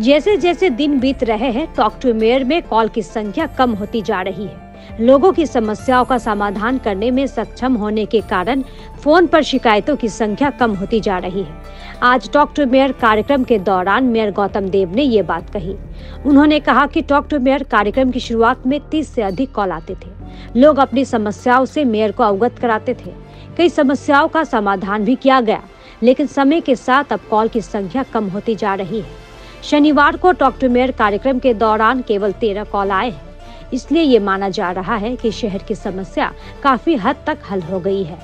जैसे जैसे दिन बीत रहे हैं, टॉक टू मेयर में कॉल की संख्या कम होती जा रही है। लोगों की समस्याओं का समाधान करने में सक्षम होने के कारण फोन पर शिकायतों की संख्या कम होती जा रही है। आज टॉक टू मेयर कार्यक्रम के दौरान मेयर गौतम देव ने ये बात कही। उन्होंने कहा कि टॉक टू मेयर कार्यक्रम की शुरुआत में 30 से अधिक कॉल आते थे। लोग अपनी समस्याओं से मेयर को अवगत कराते थे। कई समस्याओं का समाधान भी किया गया, लेकिन समय के साथ अब कॉल की संख्या कम होती जा रही है। शनिवार को टॉक टू मेयर कार्यक्रम के दौरान केवल 13 कॉल आए हैं। इसलिए ये माना जा रहा है कि शहर की समस्या काफी हद तक हल हो गई है।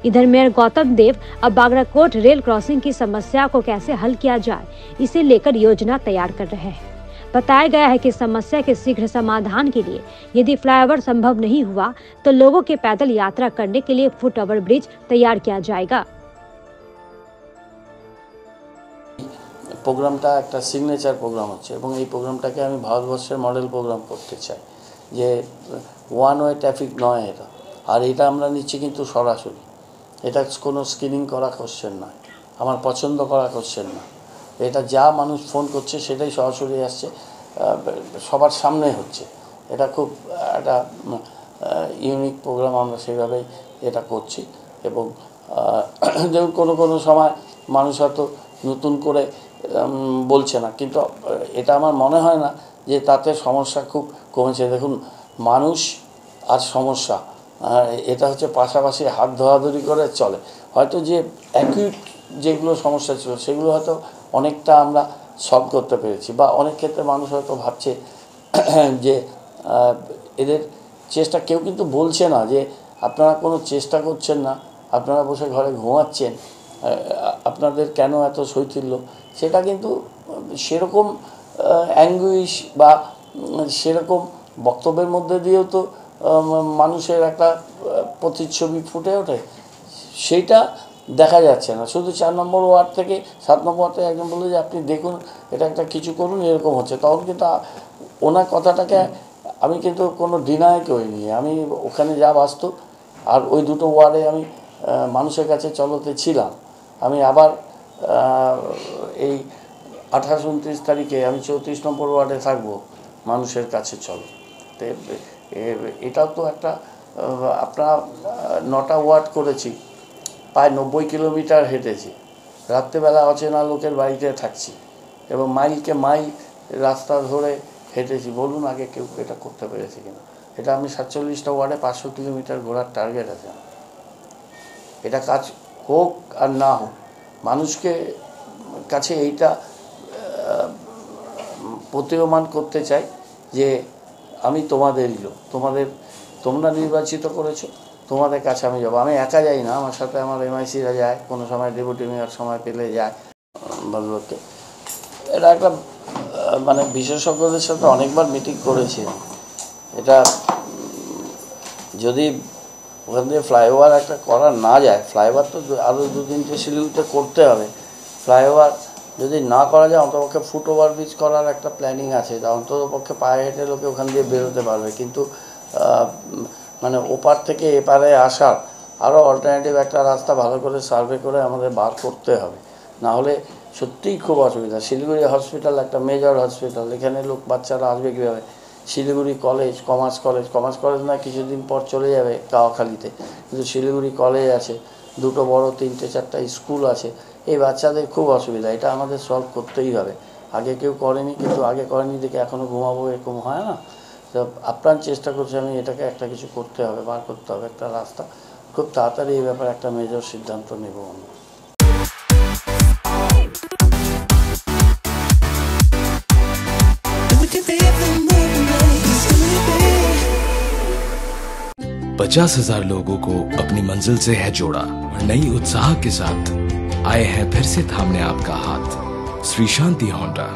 इधर मेयर गौतम देव अब बागराकोट रेल क्रॉसिंग की समस्या को कैसे हल किया जाए, इसे लेकर योजना तैयार कर रहे हैं। बताया गया है कि समस्या के शीघ्र समाधान के लिए यदि फ्लाईओवर संभव नहीं हुआ तो लोगों के पैदल यात्रा करने के लिए फुट ओवर ब्रिज तैयार किया जाएगा। প্রোগ্রামটা একটা সিগনেচার প্রোগ্রাম হচ্ছে এবং এই প্রোগ্রামটাকে আমি ভারতবর্ষের মডেল প্রোগ্রাম করতে চাই, যে ওয়ান ওয়ে ট্রাফিক নয় এটা। আর এটা আমরা নিচ্ছি কিন্তু সরাসরি, এটা কোনো স্ক্রিনিং করা কোশ্চেন নয়, আমার পছন্দ করা কোশ্চেন না। এটা যা মানুষ ফোন করছে সেটাই সরাসরি আসছে, সবার সামনে হচ্ছে। এটা খুব একটা ইউনিক প্রোগ্রাম, আমরা সেইভাবেই এটা করছি। এবং যেমন কোনো সময় মানুষ হয়তো নতুন করে বলছে না, কিন্তু এটা আমার মনে হয় না যে তাতে সমস্যা খুব কমেছে। দেখুন, মানুষ আর সমস্যা এটা হচ্ছে পাশাপাশি হাত ধরাধরি করে চলে। হয়তো যে অ্যাকিউট যেগুলো সমস্যা ছিল সেগুলো হয়তো অনেকটা আমরা সলভ করতে পেরেছি, বা অনেক ক্ষেত্রে মানুষ হয়তো ভাবছে যে এদের চেষ্টা, কেউ কিন্তু বলছে না যে আপনারা কোনো চেষ্টা করছেন না, আপনারা বসে ঘরে ঘুমাচ্ছেন, আপনাদের কেন এত শৈথিল্য। সেটা কিন্তু সেরকম অ্যাঙ্গুইশ বা সেরকম বক্তব্যের মধ্যে দিয়েও তো মানুষের একটা প্রতিচ্ছবি ফুটে ওঠে, সেইটা দেখা যাচ্ছে না। শুধু 4 নম্বর ওয়ার্ড থেকে 7 নম্বর ওয়ার্ড থেকে একজন বললো যে আপনি দেখুন এটা একটা কিছু করুন, এরকম হচ্ছে। তখন কিন্তু ওনার কথাটাকে আমি কিন্তু কোনো ডিনাই করিনি। আমি ওখানে যা বাস্তব, আর ওই দুটো ওয়ার্ডে আমি মানুষের কাছে চলতে ছিলাম। আমি আবার এই 28-29 তারিখে আমি 34 নম্বর ওয়ার্ডে থাকবো, মানুষের কাছে চলো। তো এটাও তো একটা, আপনারা 9টা ওয়ার্ড করেছি, প্রায় 90 কিলোমিটার হেঁটেছি, রাত্রেবেলা অচেনা লোকের বাড়িতে থাকছি এবং মাইলকে মাইল রাস্তা ধরে হেঁটেছি। বলুন আগে কেউ এটা করতে পেরেছে কিনা। এটা আমি 47টা ওয়ার্ডে 500 কিলোমিটার ঘোরার টার্গেট আছে। এটা কাজ হোক আর না হোক, মানুষকে কাছে এইটা প্রতীয়মান করতে চাই যে আমি তোমাদেরই লোক, তোমরা নির্বাচিত করেছো, তোমাদের কাছে আমি যাবো। আমি একা যাই না, আমার সাথে আমার এমআইসিরা যায়, কোনো সময় ডেপুটি মেয়র সময় পেলে যায় ভদ্রলোককে। এটা একটা মানে বিশেষজ্ঞদের সাথে অনেকবার মিটিং করেছি। এটা যদি ওখান থেকে ফ্লাইওভার একটা করা না যায়, ফ্লাইওভার তো আরও 2-3টে শিলিগুড়িতে করতে হবে। ফ্লাইওভার যদি না করা যায়, অন্ততপক্ষে ফুট ওভার ব্রিজ করার একটা প্ল্যানিং আছে, তা অন্ততপক্ষে পায়ে হেঁটে লোকে ওখান দিয়ে বেরোতে পারবে। কিন্তু মানে ওপার থেকে এপারে আসার আরও অল্টারনেটিভ একটা রাস্তা ভালো করে সার্ভে করে আমাদের বার করতে হবে, না হলে সত্যিই খুব অসুবিধা। শিলিগুড়ি হসপিটাল একটা মেজর হসপিটাল, এখানে লোক বাচ্চারা আসবে কীভাবে? শিলিগুড়ি কলেজ, কমার্স কলেজ না কিছুদিন পর চলে যাবে কাওয়াখালীতে, কিন্তু শিলিগুড়ি কলেজ আছে, দুটো বড় 3-4টা স্কুল আছে, এই বাচ্চাদের খুব অসুবিধা। এটা আমাদের সলভ করতেই হবে। আগে কেউ করেনি, কিন্তু আগে করেনি দেখে এখনও ঘুমাবো, এরকম হয় না। তো আপ্রাণ চেষ্টা করছি আমি, এটাকে একটা কিছু করতে হবে, বার করতে হবে একটা রাস্তা। খুব তাড়াতাড়ি এই ব্যাপারে একটা মেজর সিদ্ধান্ত নেব আমি। पचास 50,000 लोगों को अपनी मंजिल से है जोड़ा और नई उत्साह के साथ आए हैं फिर से थामने आपका हाथ। श्री शांति होंडा।